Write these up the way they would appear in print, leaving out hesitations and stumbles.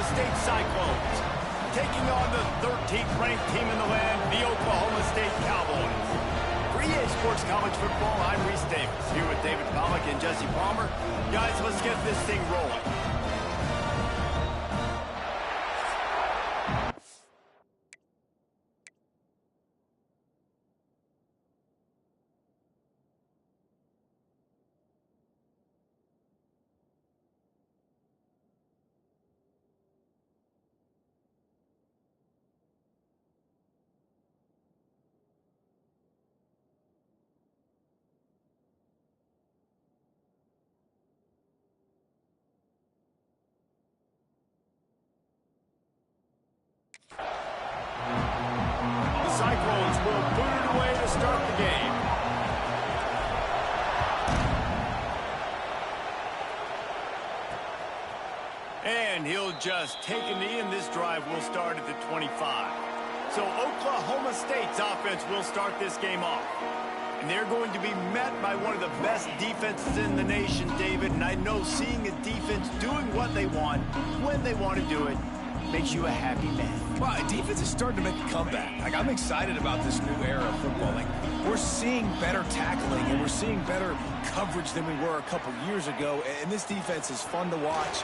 State Cyclones, taking on the 13th ranked team in the land, the Oklahoma State Cowboys. For EA Sports College Football, I'm Reese Davis, here with David Pollack and Jesse Palmer. Guys, let's get this thing rolling. The Cyclones will boot it away to start the game. And he'll just take a knee, and this drive will start at the 25. So Oklahoma State's offense will start this game off. And they're going to be met by one of the best defenses in the nation, David. And I know seeing a defense doing what they want, when they want to do it, makes you a happy man. Well, defense is starting to make a comeback. Like, I'm excited about this new era of football. Like, we're seeing better tackling, and we're seeing better coverage than we were a couple years ago. And this defense is fun to watch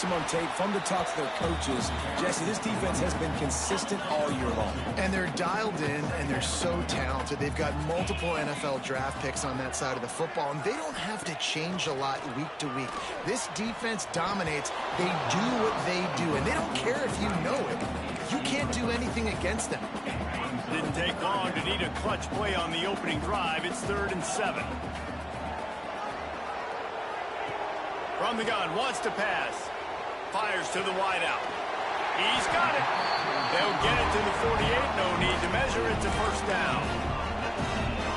them on tape, fun to talk to their coaches. Jesse, this defense has been consistent all year long. And they're dialed in, and they're so talented. They've got multiple NFL draft picks on that side of the football, and they don't have to change a lot week to week. This defense dominates. They do what they do, and they don't care if you know it. You can't do anything against them. Didn't take long to need a clutch play on the opening drive. It's 3rd and 7. From the gun, wants to pass. Fires to the wideout. He's got it. They'll get it to the 48. No need to measure. It's a first down.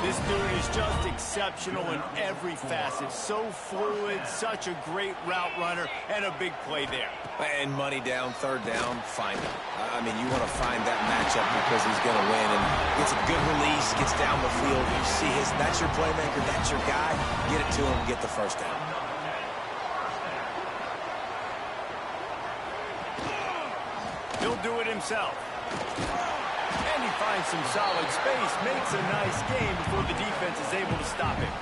This dude is just exceptional in every facet. So fluid, such a great route runner, and a big play there. And money down, 3rd down, find him. I mean, you want to find that matchup because he's going to win. And gets a good release, gets down the field. You see that's your playmaker, that's your guy. Get it to him, get the first down. He'll do it himself. And he finds some solid space, makes a nice game before the defense is able to stop him.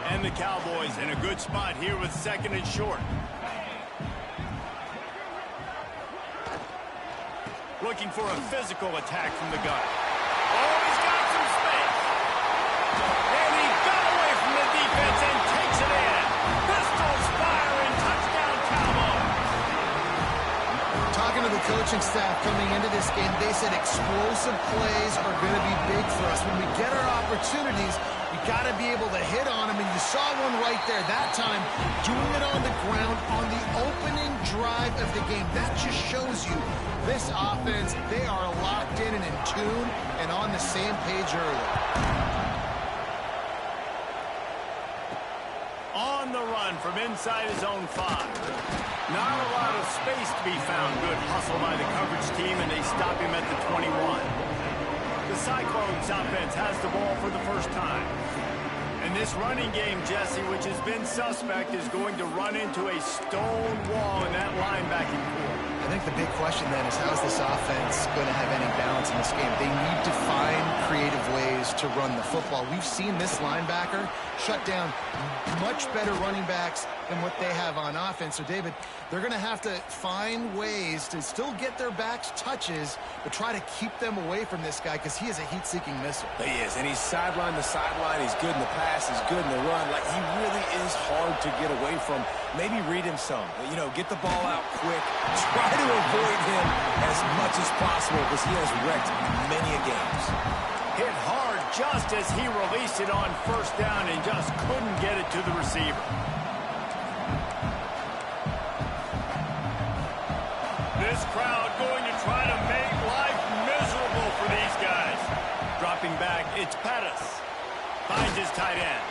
And the Cowboys in a good spot here with 2nd and short. Looking for a physical attack from the gun. Oh, he's got some space. And he got away from the defense and takes it in. Pistols firing, touchdown Cowboys. Talking to the coaching staff coming into this game, they said explosive plays are going to be big for us. When we get our opportunities, we got to be able to hit on them, and you saw one right there that time, doing it on the ground on the opening drive of the game. That just shows you this offense, they are locked in and in tune and on the same page early. On the run from inside his own 5. Not a lot of space to be found. Good hustle by the coverage team, and they stop him at the 21. The Cyclones offense has the ball for the first time. And this running game, Jesse, which has been suspect, is going to run into a stone wall in that linebacking core. I think the big question then is, how is this offense going to have any balance in this game? They need to find creative ways to run the football. We've seen this linebacker shut down much better running backs than what they have on offense. So, David, they're going to have to find ways to still get their backs touches, but try to keep them away from this guy because he is a heat-seeking missile. He is, and he's sideline to sideline. He's good in the pass. He's good in the run. Like, he really is hard to get away from. Maybe read him some. You know, get the ball out quick. Try to avoid him as much as possible because he has wrecked many a games. Hit hard just as he released it on first down and just couldn't get it to the receiver. This crowd going to try to make life miserable for these guys. Dropping back, it's Pettis. Finds his tight end.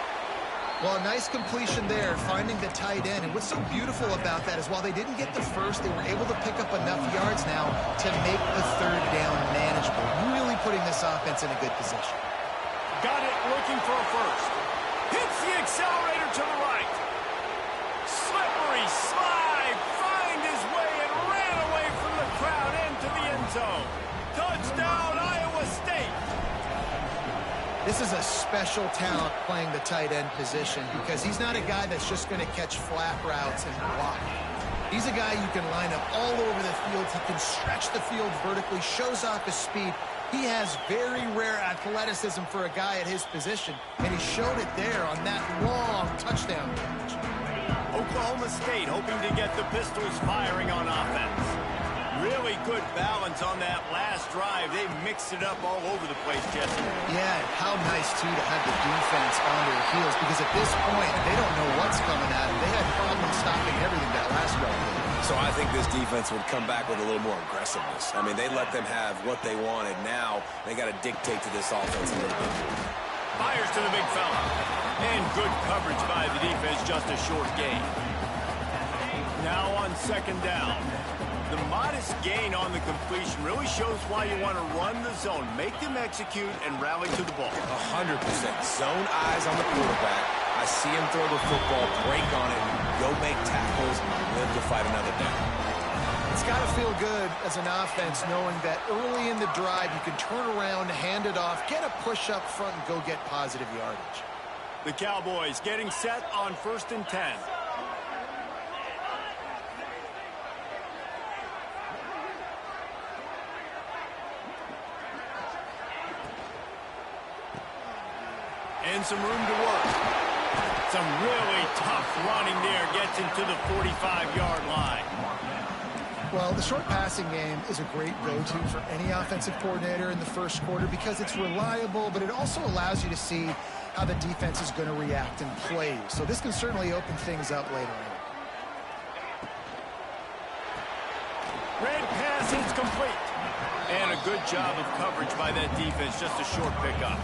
Well, a nice completion there, finding the tight end. And what's so beautiful about that is while they didn't get the first, they were able to pick up enough yards now to make the 3rd down manageable. Really putting this offense in a good position. Got it, looking for a first. Hits the accelerator to the right. Slippery slide, find his way and This is a special talent playing the tight end position because he's not a guy that's just going to catch flat routes and block. He's a guy you can line up all over the field. He can stretch the field vertically, shows off his speed. He has very rare athleticism for a guy at his position, and he showed it there on that long touchdown catch. Oklahoma State hoping to get the Pistols firing on offense. Really good balance on that last drive. They mixed it up all over the place, Jesse. Yeah, how nice, too, to have the defense on their heels, because at this point, they don't know what's coming at them. They had problems stopping everything that last drive. So I think this defense would come back with a little more aggressiveness. I mean, they let them have what they wanted. Now they got to dictate to this offense a little bit. Fires to the big fella. And good coverage by the defense, just a short gain. Now on second down. The modest gain on the completion really shows why you want to run the zone. Make them execute and rally to the ball. 100%. Zone eyes on the quarterback. I see him throw the football, break on it, go make tackles, live to fight another down. It's got to feel good as an offense knowing that early in the drive you can turn around, hand it off, get a push up front, and go get positive yardage. The Cowboys getting set on 1st and 10. And some room to work. Some really tough running there. Gets him to the 45-yard line. Well, the short passing game is a great go-to for any offensive coordinator in the first quarter because it's reliable, but it also allows you to see how the defense is going to react and play. So this can certainly open things up later on. Red pass is complete. And a good job of coverage by that defense. Just a short pickup.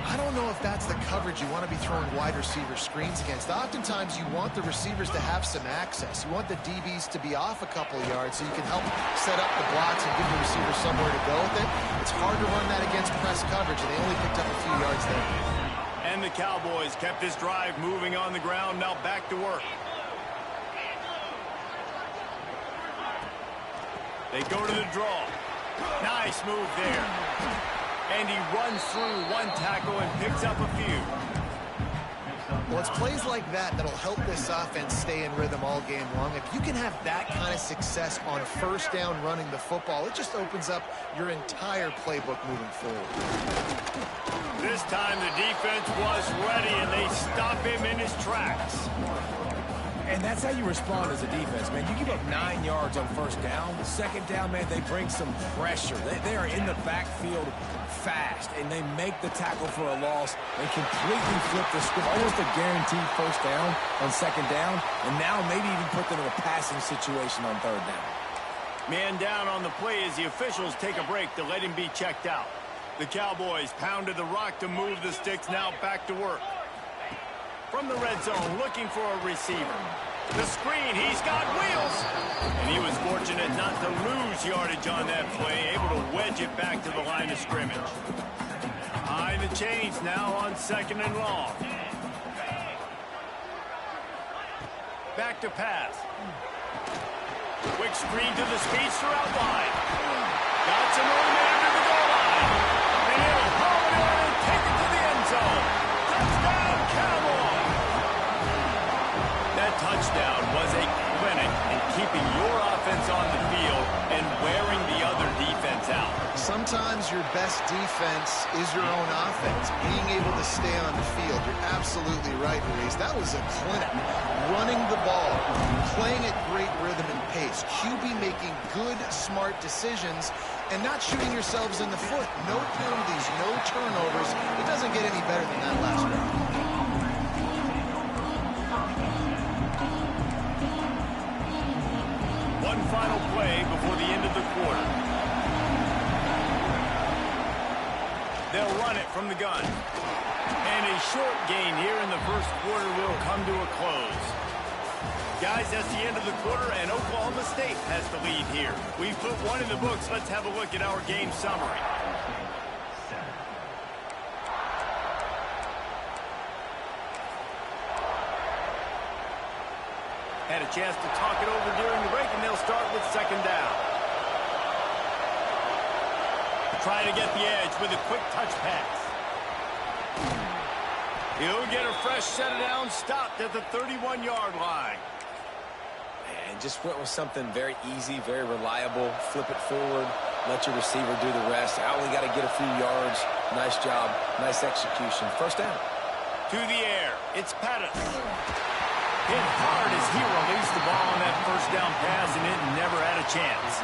I don't know if that's the coverage you want to be throwing wide receiver screens against. Oftentimes, you want the receivers to have some access. You want the DBs to be off a couple of yards so you can help set up the blocks and give the receiver somewhere to go with it. It's hard to run that against press coverage, and they only picked up a few yards there. And the Cowboys kept this drive moving on the ground. Now back to work. They go to the draw. Nice move there. And he runs through one tackle and picks up a few. Well, it's plays like that that'll help this offense stay in rhythm all game long. If you can have that kind of success on first down running the football, it just opens up your entire playbook moving forward. This time the defense was ready, and they stop him in his tracks. And that's how you respond as a defense, man. You give up 9 yards on first down. Second down, man, they bring some pressure. They are in the backfield fast, and they make the tackle for a loss and completely flip the script. Almost a guaranteed first down on second down, and now maybe even put them in a passing situation on third down. Man down on the play as the officials take a break to let him be checked out. The Cowboys pounded the rock to move the sticks, now back to work. From the red zone, looking for a receiver. The screen, he's got wheels. And he was fortunate not to lose yardage on that play, able to wedge it back to the line of scrimmage. Behind the chains now on 2nd and long. Back to pass. Quick screen to the speedster out wide. Got some room there to the goal line. And he'll haul it in and take it to the end zone. Touchdown, Cowboys! That touchdown was a clinic in keeping your offense on the field and wearing the other defense out. Sometimes your best defense is your own offense, being able to stay on the field. You're absolutely right, Reese. That was a clinic. Running the ball, playing at great rhythm and pace. QB making good, smart decisions and not shooting yourselves in the foot. No penalties, no turnovers. It doesn't get any better than that last round. One final play before the end of the quarter. They'll run it from the gun. And a short gain here in the first quarter will come to a close. Guys, that's the end of the quarter, and Oklahoma State has the lead here. We've put one in the books. Let's have a look at our game summary. Had a chance to talk it over during the break, and they'll start with 2nd down. try to get the edge with a quick touch pass. He'll get a fresh set of downs stopped at the 31-yard line. And just went with something very easy, very reliable. Flip it forward, let your receiver do the rest. I only got to get a few yards. Nice job, nice execution. First down. To the air, it's Pettis. Hit hard as he released the ball on that first down pass, and it never had a chance.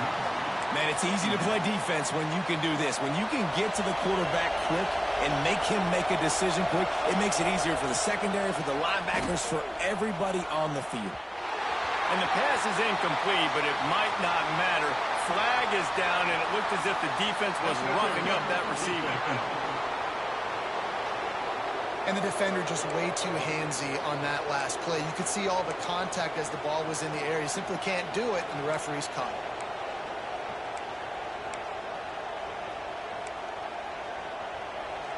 Man, it's easy to play defense when you can do this. When you can get to the quarterback quick and make him make a decision quick, it makes it easier for the secondary, for the linebackers, for everybody on the field. And the pass is incomplete, but it might not matter. Flag is down, and it looked as if the defense was roughing up that receiver. And the defender just way too handsy on that last play. You could see all the contact as the ball was in the air. He simply can't do it, and the referee's caught it.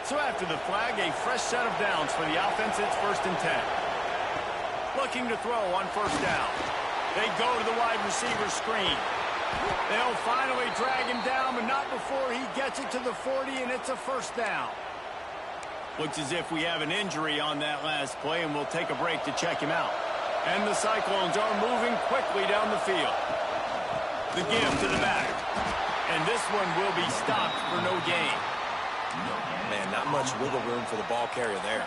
So after the flag, a fresh set of downs for the offense. It's 1st and 10. Looking to throw on first down. They go to the wide receiver screen. They'll finally drag him down, but not before he gets it to the 40, and it's a first down. Looks as if we have an injury on that last play, and we'll take a break to check him out. And the Cyclones are moving quickly down the field. The give to the back. And this one will be stopped for no gain. Man, not much wiggle room for the ball carrier there.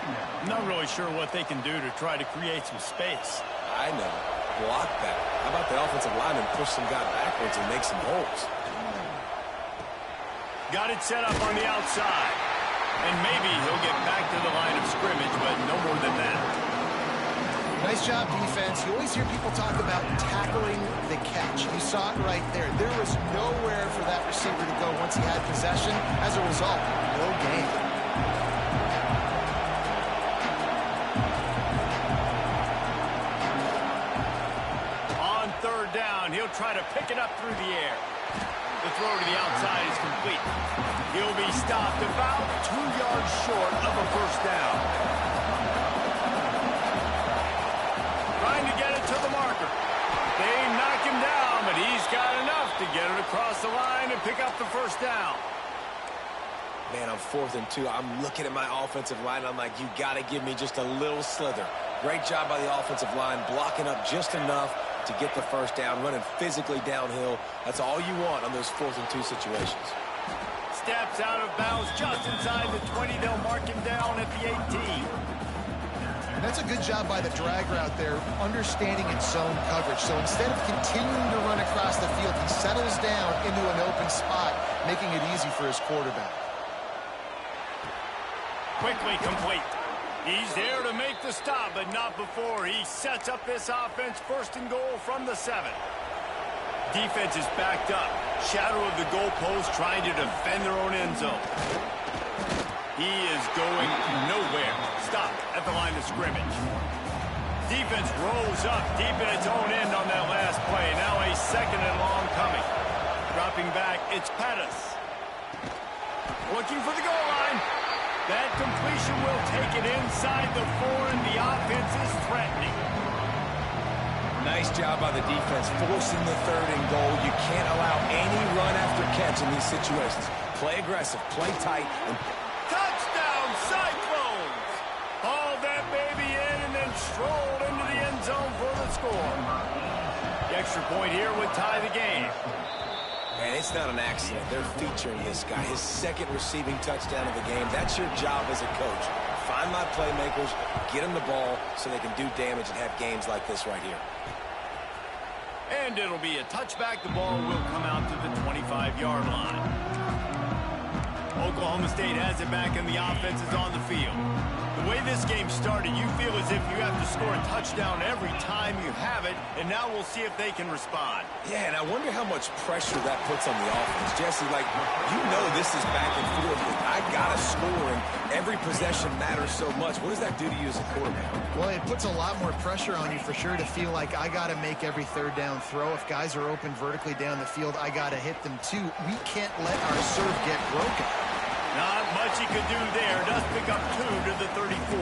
Not really sure what they can do to try to create some space. I know. Block that. How about the offensive lineman push some guy backwards and make some holes? Got it set up on the outside. And maybe he'll get back to the line of scrimmage, but no more than that. Nice job, defense. You always hear people talk about tackling the catch. You saw it right there. There was nowhere for that receiver to go once he had possession. As a result, no gain. On third down, he'll try to pick it up through the air. The throw to the outside is complete. He'll be stopped about 2 yards short of a first down. Trying to get it to the marker. They knock him down, but he's got enough to get it across the line and pick up the first down. Man, I'm 4th and 2. I'm looking at my offensive line. I'm like, you got to give me just a little slither. Great job by the offensive line, blocking up just enough to get the first down, running physically downhill. That's all you want on those 4th and 2 situations. Steps out of bounds just inside the 20. They'll mark him down at the 18. And that's a good job by the drag route there, understanding its zone coverage. So instead of continuing to run across the field, he settles down into an open spot, making it easy for his quarterback. Quickly complete. He's there to make the stop, but not before he sets up this offense. 1st and goal from the 7. Defense is backed up. Shadow of the goalpost trying to defend their own end zone. He is going nowhere. Stop at the line of scrimmage. Defense rolls up deep in its own end on that last play. Now a 2nd and long coming. Dropping back, it's Pettis. Looking for the goal line. That completion will take it inside the 4, and the offense is threatening. Nice job by the defense, forcing the 3rd and goal. You can't allow any run after catch in these situations. Play aggressive, play tight, and touchdown, Cyclones! Hauled that baby in and then strolled into the end zone for the score. The extra point here would tie the game. Man, it's not an accident. They're featuring this guy, his 2nd receiving touchdown of the game. That's your job as a coach. Find my playmakers, get them the ball so they can do damage and have games like this right here. And it'll be a touchback. The ball will come out to the 25-yard line. Oklahoma State has it back, and the offense is on the field. The way this game started, you feel as if you have to score a touchdown every time you have it, and now we'll see if they can respond. Yeah, and I wonder how much pressure that puts on the offense. Jesse, like, you know this is back and forth. I got to score, and every possession matters so much. What does that do to you as a quarterback? Well, it puts a lot more pressure on you for sure to feel like I got to make every 3rd down throw. If guys are open vertically down the field, I got to hit them too. We can't let our serve get broken. Not much he could do there. Does pick up 2 to the 34.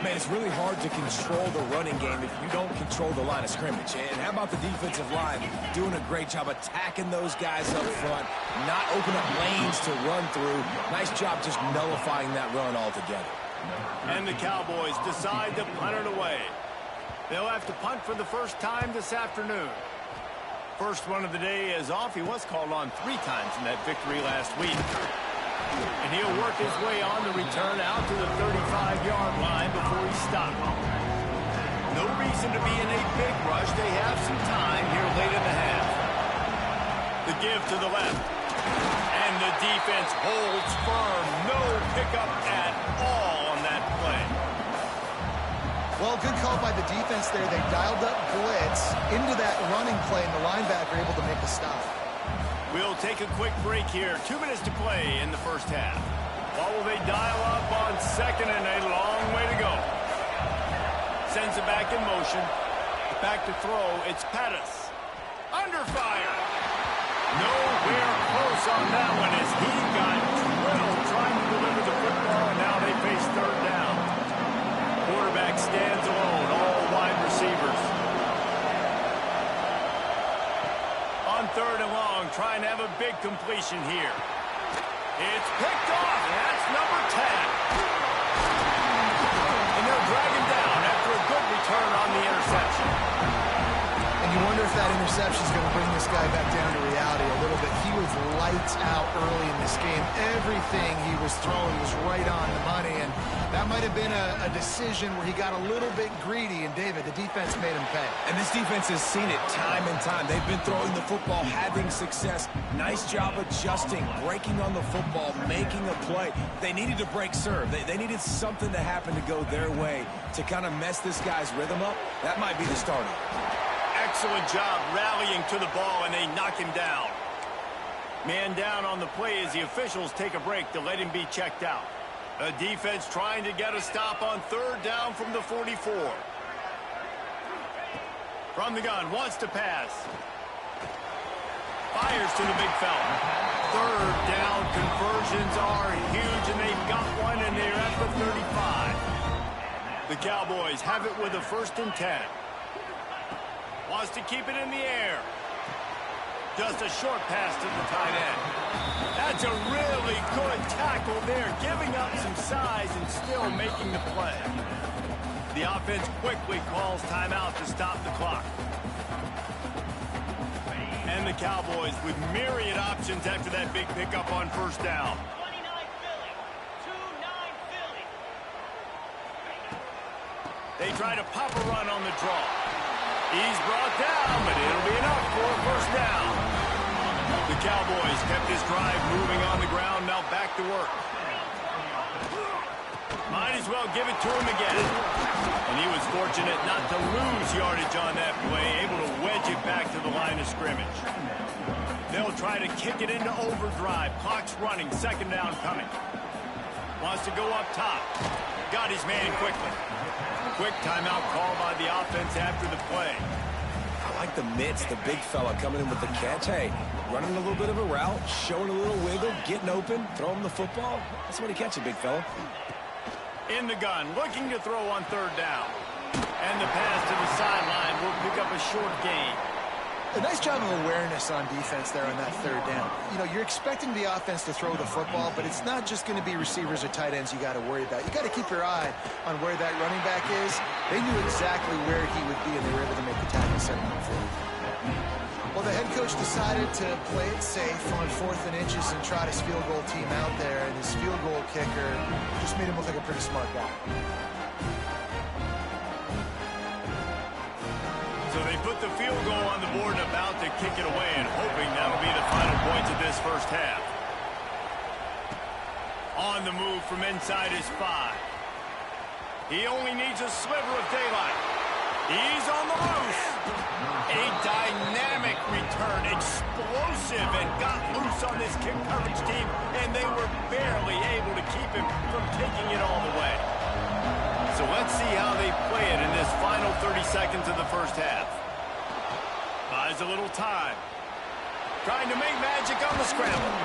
Man, it's really hard to control the running game if you don't control the line of scrimmage. And how about the defensive line doing a great job attacking those guys up front, not open up lanes to run through. Nice job just nullifying that run altogether. And the Cowboys decide to punt it away. They'll have to punt for the first time this afternoon. First one of the day is off. He was called on 3 times in that victory last week. And he'll work his way on the return out to the 35-yard line before he stopped. No reason to be in a big rush. They have some time here late in the half. The give to the left. And the defense holds firm. No pickup at all on that play. Well, good call by the defense there. They dialed up blitz into that running play, and the linebacker able to make the stop. We'll take a quick break here. 2 minutes to play in the first half. What will they dial up on second and a long way to go? Sends it back in motion. Back to throw. It's Pettis. Under fire. Nowhere close on that one as he got drilled trying to deliver the football, and now they face third down. Quarterback stands alone, all wide receivers. On third and long, trying to have a big completion here. It's picked off, and that's number 10. And they'll drag him down after a good return on the interception. And you wonder if that interception is going to bring this guy back down to reality a little bit. He was lights out early in this game. Everything he was throwing was right on the money, and that might have been a decision where he got a little bit greedy, and David, the defense made him pay. And this defense has seen it time and time. They've been throwing the football, having success. Nice job adjusting, breaking on the football, making a play. They needed to break serve. They needed something to happen to go their way to kind of mess this guy's rhythm up. That might be the starter. Excellent job rallying to the ball, and they knock him down. Man down on the play as the officials take a break to let him be checked out. A defense trying to get a stop on third down from the 44. From the gun, wants to pass. Fires to the big fella. Third down conversions are huge, and they've got one, and they're at the 35. The Cowboys have it with a 1st and 10. Wants to keep it in the air. Just a short pass to the tight end. That's a really good tackle there, giving up some size and still making the play. The offense quickly calls timeout to stop the clock. And the Cowboys with myriad options after that big pickup on first down. 29 Philly. 2-9 Philly. They try to pop a run on the draw. He's brought down, but it'll be enough for a first down. The Cowboys kept this drive moving on the ground, now back to work. Might as well give it to him again. And he was fortunate not to lose yardage on that play, able to wedge it back to the line of scrimmage. They'll try to kick it into overdrive. Clock's running, 2nd down coming. Wants to go up top. Got his man quickly. Quick timeout call by the offense after the play. I like the mitts, the big fella coming in with the catch. Hey, running a little bit of a route, showing a little wiggle, getting open, throwing the football. That's what he catches, big fella. In the gun, looking to throw on third down. And the pass to the sideline will pick up a short gain. A nice job of awareness on defense there on that 3rd down. You know, you're expecting the offense to throw the football, but it's not just going to be receivers or tight ends you got to worry about. You got to keep your eye on where that running back is. They knew exactly where he would be, and they were able to make the tackle 7 on 4. Well, the head coach decided to play it safe on 4th and inches and trot his field goal team out there, and his field goal kicker just made him look like a pretty smart guy. So they put the field goal on the board and about to kick it away, and hoping that'll be the final points of this first half. On the move from inside his 5. He only needs a sliver of daylight. He's on the loose. A dynamic return, explosive, and got loose on this kick coverage team, and they were barely able to keep him from taking it all the way. So let's see how they play it in this final 30 seconds of the first half. Buys a little time. Trying to make magic on the scramble.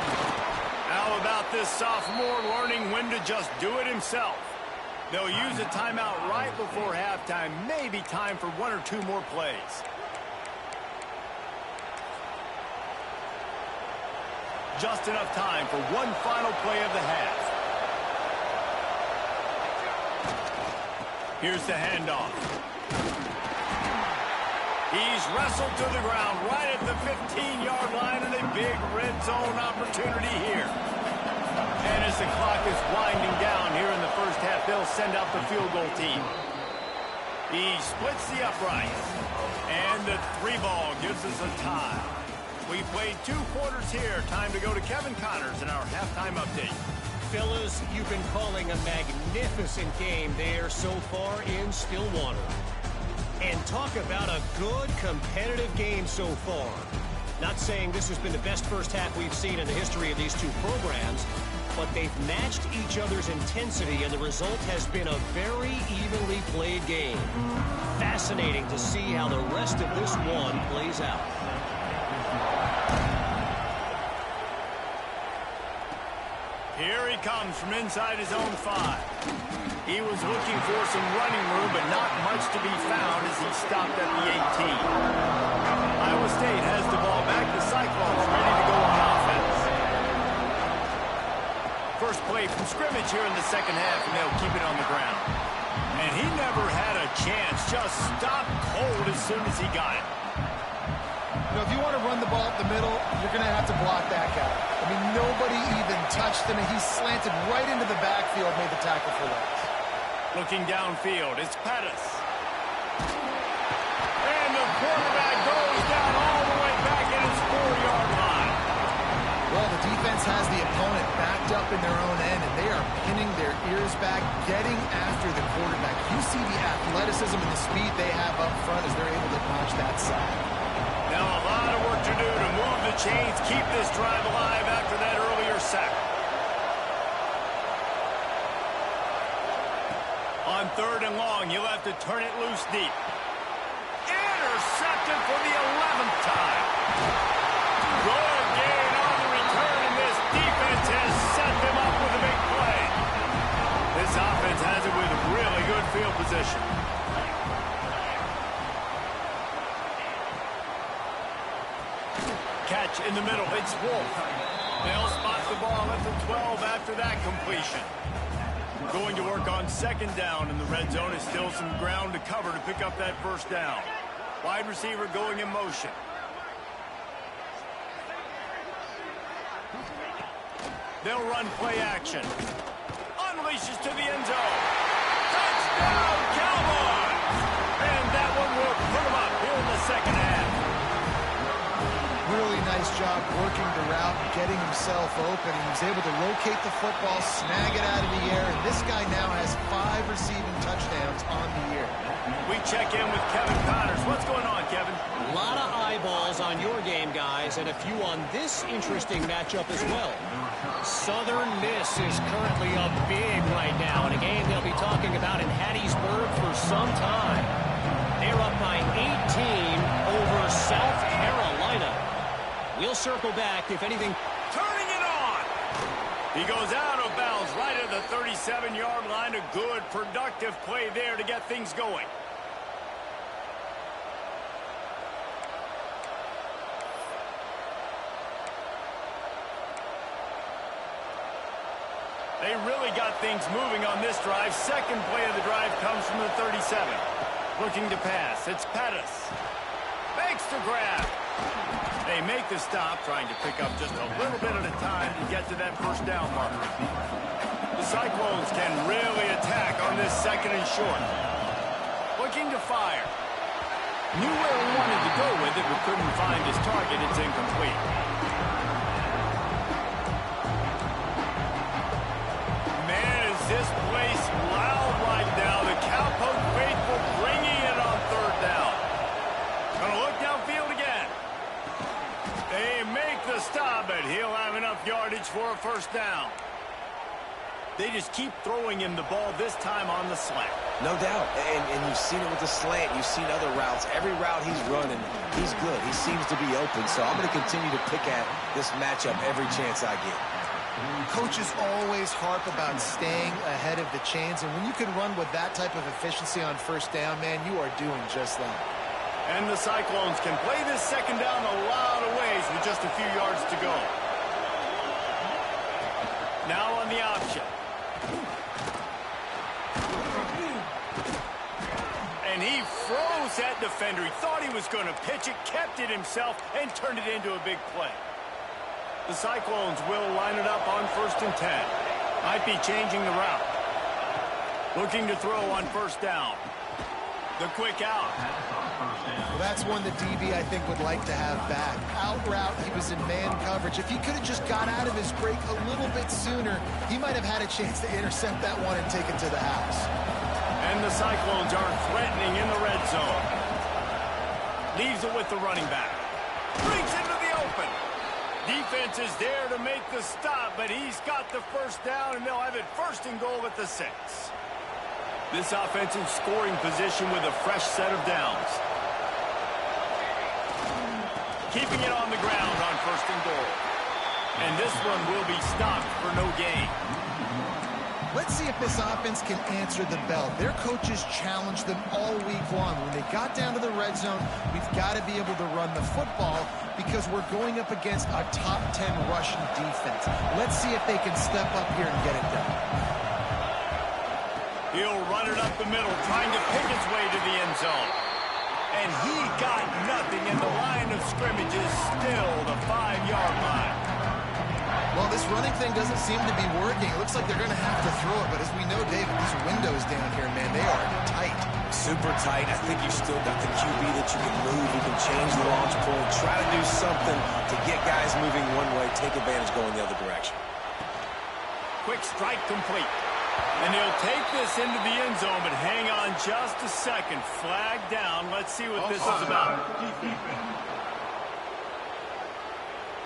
How about this sophomore learning when to just do it himself? They'll use a timeout right before halftime. Maybe time for one or two more plays. Just enough time for one final play of the half. Here's the handoff. He's wrestled to the ground right at the 15-yard line, and a big red zone opportunity here. And as the clock is winding down here in the first half, they'll send out the field goal team. He splits the upright. And the 3-ball gives us a tie. We played 2 quarters here. Time to go to Kevin Connors in our halftime update. Fellas, you've been calling a magnificent game there so far in Stillwater. And talk about a good competitive game so far. Not saying this has been the best first half we've seen in the history of these two programs, but they've matched each other's intensity, and the result has been a very evenly played game. Fascinating to see how the rest of this one plays out. Here he comes from inside his own 5. He was looking for some running room, but not much to be found as he stopped at the 18. Iowa State has the ball back. The Cyclones ready to go on offense. First play from scrimmage here in the second half, and they'll keep it on the ground. And he never had a chance. Just stopped cold as soon as he got it. You know, if you want to run the ball up the middle, you're going to have to block that guy. I mean, nobody even touched him, and he slanted right into the backfield, made the tackle for loss. Looking downfield, it's Pettis. And the quarterback goes down all the way back at his 4-yard line. Well, the defense has the opponent backed up in their own end, and they are pinning their ears back, getting after the quarterback. You see the athleticism and the speed they have up front as they're able to notch that side. Now a lot of work to do to move the chains, keep this drive alive after that earlier sack. On 3rd and long, you'll have to turn it loose deep. Intercepted for the 11th time. Good gain on the return, and this defense has set them up with a big play. This offense has it with really good field position. Catch in the middle, it's Wolf. They'll spot the ball at the 12 after that completion. Going to work on 2nd down, and the red zone is still some ground to cover to pick up that 1st down. Wide receiver going in motion. They'll run play action. Unleashes to the end zone. Touchdown, Cowboys! And that one will put them up here in the second half. Really nice job working the route, getting himself open. He was able to locate the football, snag it out of the air, and this guy now has 5 receiving touchdowns on the year. We check in with Kevin Connors. What's going on, Kevin? A lot of eyeballs on your game, guys, and a few on this interesting matchup as well. Southern Miss is currently up big right now in a game they'll be talking about in Hattiesburg for some time. They're up by 18 over South Carolina. We'll circle back if anything. Turning it on. He goes out of bounds right at the 37-yard line. A good, productive play there to get things going. They really got things moving on this drive. Second play of the drive comes from the 37. Looking to pass. It's Pettis. Makes the grab. They make the stop, trying to pick up just a little bit at a time to get to that 1st down marker. The Cyclones can really attack on this 2nd and short. Looking to fire. Knew where he wanted to go with it, but couldn't find his target. It's incomplete. Man, is this place loud right now. The Cowpoke faithful bringing it on 3rd down. Gonna look downfield again. They make the stop, but he'll have enough yardage for a 1st down. They just keep throwing him the ball, this time on the slant. No doubt, and you've seen it with the slant. You've seen other routes. Every route he's running, he's good. He seems to be open, so I'm going to continue to pick at this matchup every chance I get. Coaches always harp about staying ahead of the chains, and when you can run with that type of efficiency on first down, man, you are doing just that. And the Cyclones can play this second down a lot of ways with just a few yards to go. Now on the option. And he froze that defender. He thought he was going to pitch it, kept it himself, and turned it into a big play. The Cyclones will line it up on 1st and 10. Might be changing the route. Looking to throw on first down. The quick out. Well, that's one the DB, I think, would like to have back. Out route, he was in man coverage. If he could have just got out of his break a little bit sooner, he might have had a chance to intercept that one and take it to the house. And the Cyclones are threatening in the red zone. Leaves it with the running back. Brings into the open. Defense is there to make the stop, but he's got the first down, and they'll have it 1st and goal at the 6. This offensive scoring position with a fresh set of downs. Keeping it on the ground on 1st and goal. And this one will be stopped for no gain. Let's see if this offense can answer the bell. Their coaches challenged them all week long. When they got down to the red zone, we've got to be able to run the football because we're going up against a top 10 rushing defense. Let's see if they can step up here and get it done. He'll run it up the middle, trying to pick his way to the end zone. And he got nothing, and the line of scrimmage is still the 5-yard line. Well, this running thing doesn't seem to be working. It looks like they're going to have to throw it, but as we know, David, these windows down here, man, they are tight. Super tight. I think you've still got the QB that you can move. You can change the launch point, try to do something to get guys moving one way, take advantage going the other direction. Quick strike complete. And he'll take this into the end zone, but hang on just a second. Flag down. Let's see what this is about.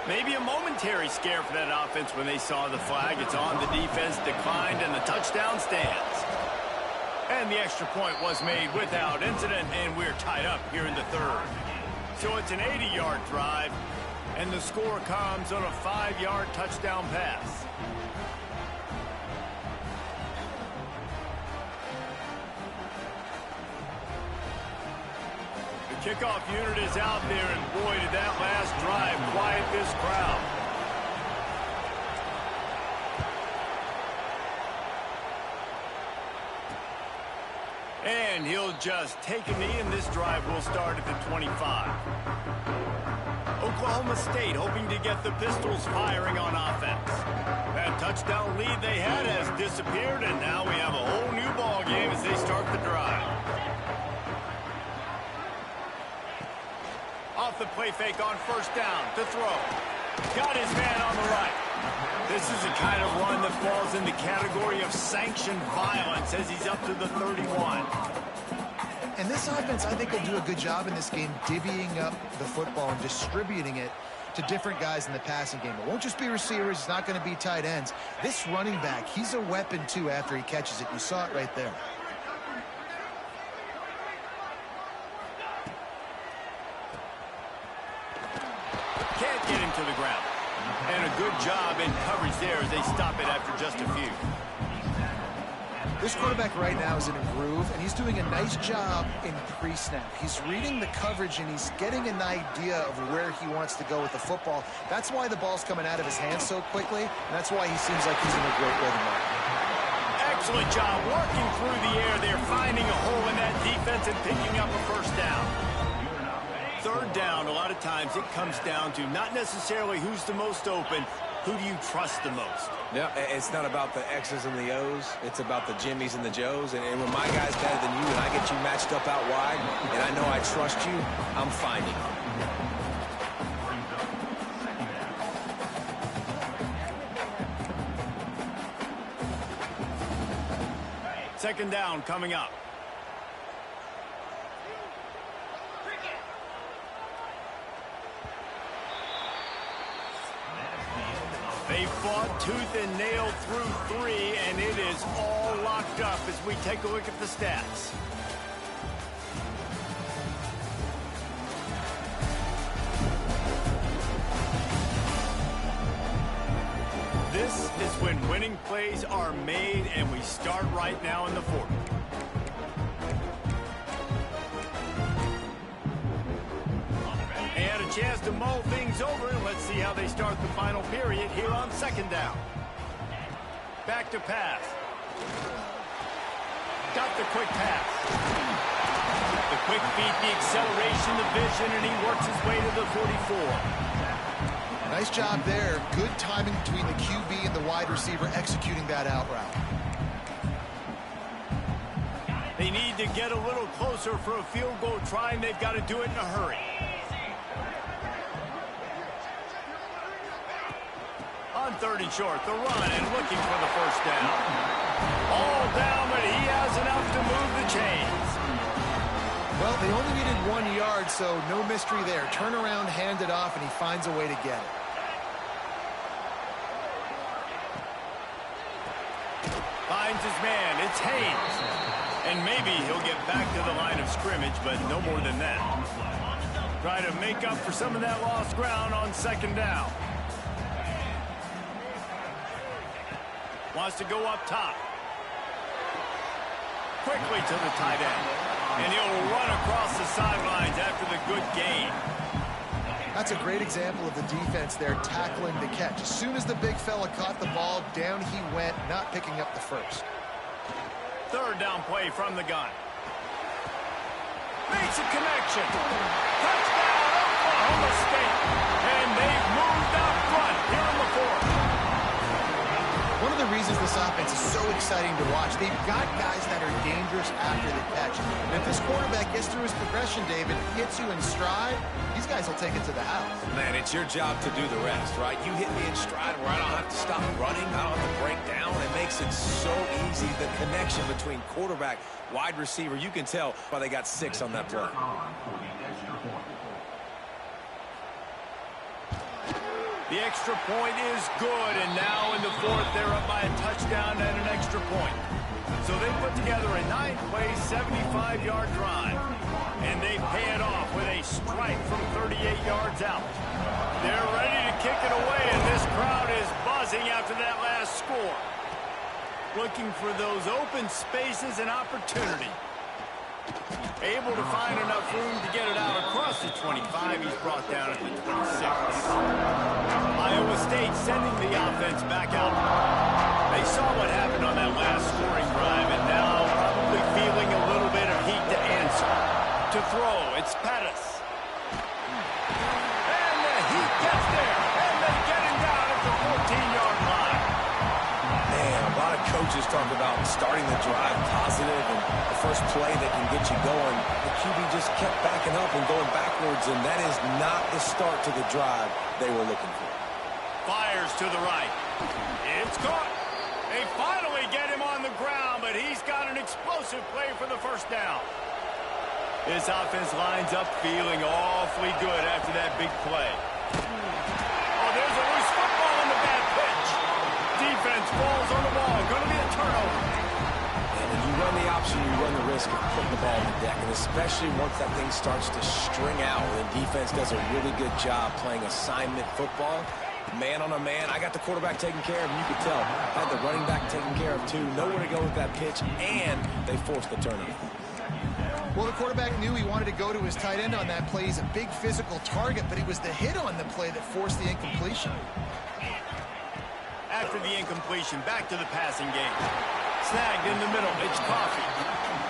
Maybe a momentary scare for that offense when they saw the flag. It's on, the defense declined, and the touchdown stands. And the extra point was made without incident, and we're tied up here in the 3rd. So it's an 80-yard drive, and the score comes on a 5-yard touchdown pass. Kickoff unit is out there, and boy, did that last drive quiet this crowd. And he'll just take a knee, and this drive will start at the 25. Oklahoma State hoping to get the Pistols firing on offense. That touchdown lead they had has disappeared, and now we have a whole new ball game as they start the drive. Off the play fake on first down to throw. Got his man on the right. This is the kind of run that falls in the category of sanctioned violence as he's up to the 31. And this offense, I think, will do a good job in this game divvying up the football and distributing it to different guys in the passing game. It won't just be receivers. It's not going to be tight ends. This running back, he's a weapon, too, after he catches it. You saw it right there. Can't get him to the ground. And a good job in coverage there as they stop it after just a few. This quarterback right now is in a groove, and he's doing a nice job in pre-snap. He's reading the coverage, and he's getting an idea of where he wants to go with the football. That's why the ball's coming out of his hands so quickly, and that's why he seems like he's in a great rhythm right now. Excellent job working through the air. They're finding a hole in that defense and picking up a first down. 3rd down, a lot of times it comes down to not necessarily who's the most open, who do you trust the most? Yeah, it's not about the X's and the O's. It's about the Jimmies and the Joes. And when my guy's better than you and I get you matched up out wide and I know I trust you, I'm finding you. Second down coming up. They fought tooth and nail through 3, and it is all locked up as we take a look at the stats. This and winning plays are made, and we start right now in the fourth. And a chance to mull things over. Let's see how they start the final period here on second down. Back to pass. Got the quick pass. The quick feet, the acceleration, the vision, and he works his way to the 44. Nice job there. Good timing between the QB and the wide receiver executing that out route. They need to get a little closer for a field goal try, and they've got to do it in a hurry. On third and short, the run and looking for the first down. All down, but he has enough to move the chains. Well, they only needed 1 yard, so no mystery there. Turn around, hand it off, and he finds a way to get it. Finds his man. It's Haynes. And maybe he'll get back to the line of scrimmage, but no more than that. Try to make up for some of that lost ground on second down. Wants to go up top. Quickly to the tight end. And he'll run across the sidelines after the good gain. That's a great example of the defense there tackling the catch. As soon as the big fella caught the ball, down he went, not picking up the first. Third down play from the gun. Makes a connection. Touchdown, Oklahoma State. And they've moved out front here in the fourth. One of the reasons this offense is so exciting to watch, they've got guys that are dangerous after the catch. And if this quarterback gets through his progression, David, hits you in stride, these guys will take it to the house. Man, it's your job to do the rest, right? You hit me in stride where I don't have to stop running, I don't have to break down. It makes it so easy. The connection between quarterback, wide receiver, you can tell why they got 6 on that play. The extra point is good, and now in the fourth, they're up by a touchdown and an extra point. So they put together a 9-play, 75-yard drive, and they pay it off with a strike from 38 yards out. They're ready to kick it away, and this crowd is buzzing after that last score. Looking for those open spaces and opportunity. Able to find enough room to get it out across the 25. He's brought down at the 26. Iowa State sending the offense back out. They saw what happened on that last scoring drive, and now probably feeling a little bit of heat to answer. To throw, it's Pettis. And the heat gets there, and they get him down at the 14-yard line. Man, a lot of coaches talk about starting the drive positive and the first play that can get you going. The QB just kept backing up and going backwards, and that is not the start to the drive they were looking for. Fires to the right. It's caught. They finally get him on the ground, but he's got an explosive play for the first down. This offense lines up feeling awfully good after that big play. Oh, there's a loose football on the bad pitch. Defense falls on the ball. Going to be a turnover. And when you run the option, you run the risk of putting the ball on the deck, and especially once that thing starts to string out, and defense does a really good job playing assignment football. Man on a man, I got the quarterback taken care of, and you could tell. Had the running back taken care of, too. Nowhere to go with that pitch, and they forced the turnover. Well, the quarterback knew he wanted to go to his tight end on that play. He's a big physical target, but it was the hit on the play that forced the incompletion. After the incompletion, back to the passing game. Snagged in the middle, it's Coffee.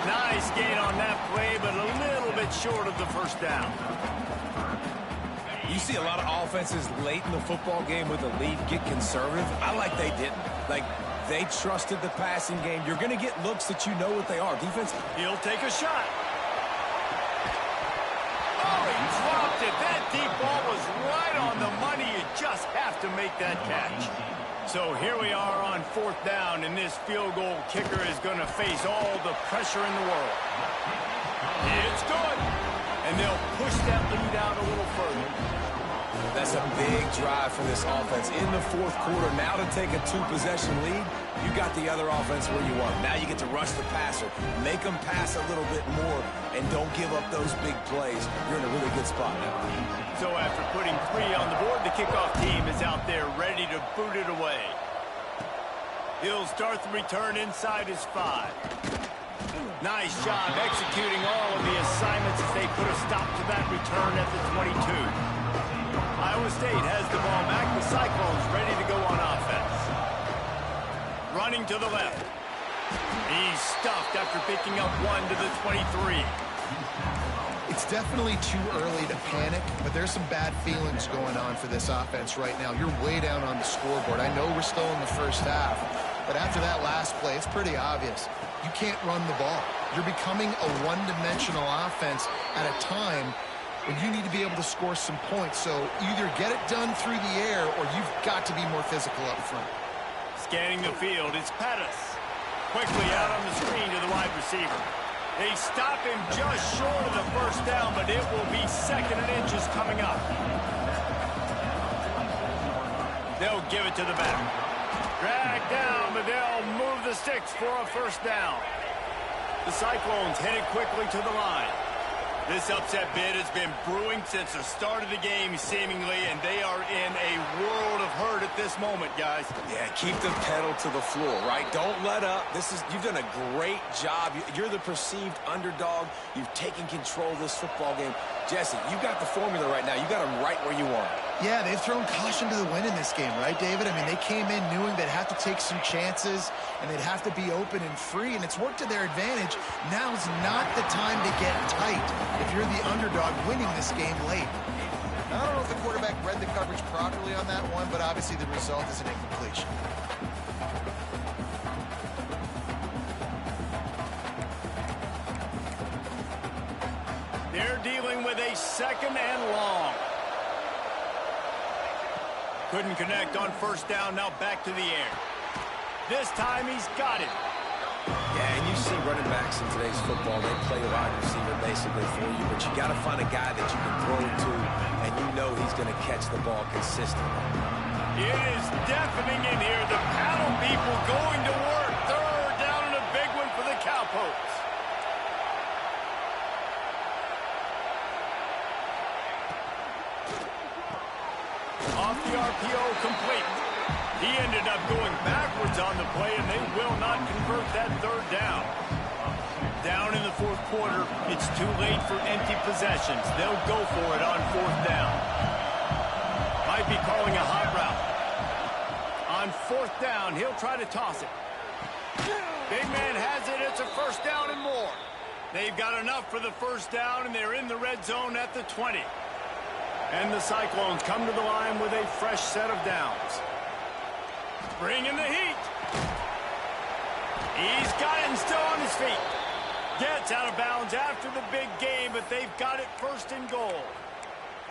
Nice gain on that play, but a little bit short of the first down. You see a lot of offenses late in the football game with a lead get conservative. I like they didn't. Like, they trusted the passing game. You're going to get looks that you know what they are. Defense. He'll take a shot. Oh, he dropped it. That deep ball was right on the money. You just have to make that catch. So here we are on fourth down, and this field goal kicker is going to face all the pressure in the world. It's good. And they'll push that lead out a little further. That's a big drive for this offense in the fourth quarter. Now to take a 2-possession lead, you got the other offense where you want. Now you get to rush the passer, make them pass a little bit more, and don't give up those big plays. You're in a really good spot now. So after putting 3 on the board, the kickoff team is out there ready to boot it away. He'll start the return inside his 5. Nice job executing all of the assignments as they put a stop to that return at the 22. Iowa State has the ball back. The Cyclones ready to go on offense. Running to the left. He's stuffed after picking up 1 to the 23. It's definitely too early to panic, but there's some bad feelings going on for this offense right now. You're way down on the scoreboard. I know we're still in the first half, but after that last play, it's pretty obvious. You can't run the ball. You're becoming a one-dimensional offense at a time when you need to be able to score some points. So either get it done through the air or you've got to be more physical up front. Scanning the field, it's Pettis. Quickly out on the screen to the wide receiver. They stop him just short of the first down, but it will be 2nd and inches coming up. They'll give it to the back. Drag down, but they'll move the sticks for a first down. The Cyclones headed quickly to the line. This upset bid has been brewing since the start of the game, seemingly, and they are in a world of hurt at this moment, guys. Yeah, keep the pedal to the floor, right? Don't let up. You've done a great job. You're the perceived underdog. You've taken control of this football game. Jesse, you got the formula right now. You got them right where you want. Yeah, they've thrown caution to the wind in this game, right, David? I mean, they came in knowing they'd have to take some chances and they'd have to be open and free, and it's worked to their advantage. Now's not the time to get tight if you're the underdog winning this game late. I don't know if the quarterback read the coverage properly on that one, but obviously the result is an incompletion. They're dealing with a 2nd and long. Couldn't connect on first down, now back to the air. This time he's got it. Yeah, and you see running backs in today's football, they play wide receiver basically for you, but you got to find a guy that you can throw it to, and you know he's going to catch the ball consistently. It is deafening in here. The paddle people going to work. 3rd down and a big one for the Cowpokes. Off the RPO, complete. He ended up going backwards on the play, and they will not convert that 3rd down. Down in the 4th quarter, it's too late for empty possessions. They'll go for it on 4th down. Might be calling a hot route. On 4th down, he'll try to toss it. Big man has it. It's a first down and more. They've got enough for the first down, and they're in the red zone at the 20. And the Cyclones come to the line with a fresh set of downs. Bringing the heat. He's got it and still on his feet. Gets out of bounds after the big game, but they've got it 1st and goal.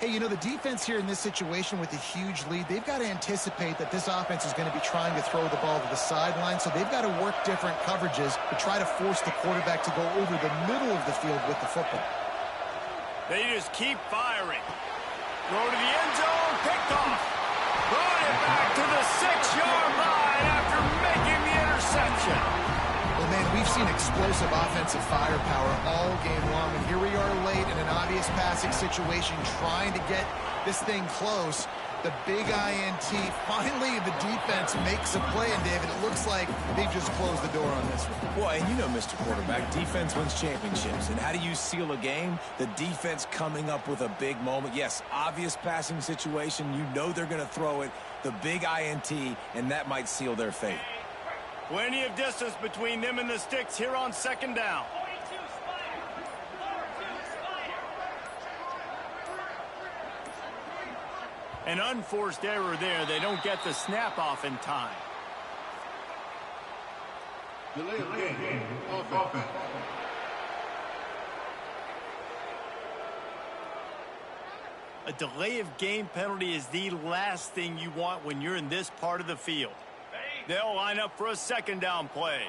Hey, you know, the defense here in this situation with a huge lead, they've got to anticipate that this offense is going to be trying to throw the ball to the sideline, so they've got to work different coverages to try to force the quarterback to go over the middle of the field with the football. They just keep firing. Throw to the end zone, picked off. Throwing it back to the 6-yard line after making the interception. Well, man, we've seen explosive offensive firepower all game long, and here we are late in an obvious passing situation trying to get this thing close. The big INT. Finally, the defense makes a play, and David, it looks like they've just closed the door on this one. Well, and you know, Mr. Quarterback, defense wins championships. And how do you seal a game? The defense coming up with a big moment. Yes, obvious passing situation. You know they're going to throw it. The big INT, and that might seal their fate. Plenty of distance between them and the sticks here on 2nd down. 42 Spider. 42 Spider. An unforced error there. They don't get the snap off in time. Delay of game. Offense. A delay of game penalty is the last thing you want when you're in this part of the field. They'll line up for a 2nd down play.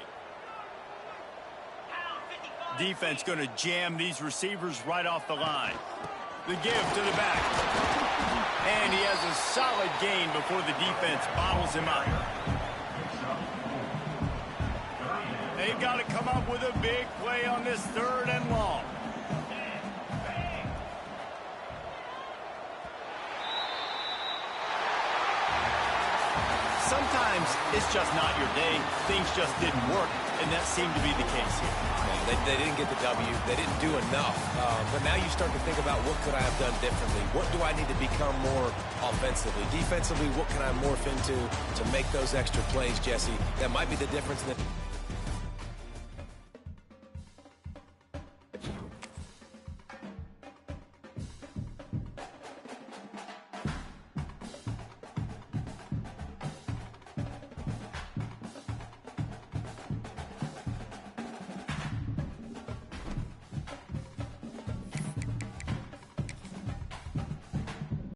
Defense going to jam these receivers right off the line. The give to the back. And he has a solid gain before the defense bottles him up. They've got to come up with a big play on this 3rd and long. sometimes it's just not your day. Things just didn't work, and that seemed to be the case here. They didn't get the W. They didn't do enough. But now you start to think about what could I have done differently? What do I need to become more offensively? Defensively, what can I morph into to make those extra plays, Jesse? That might be the difference in the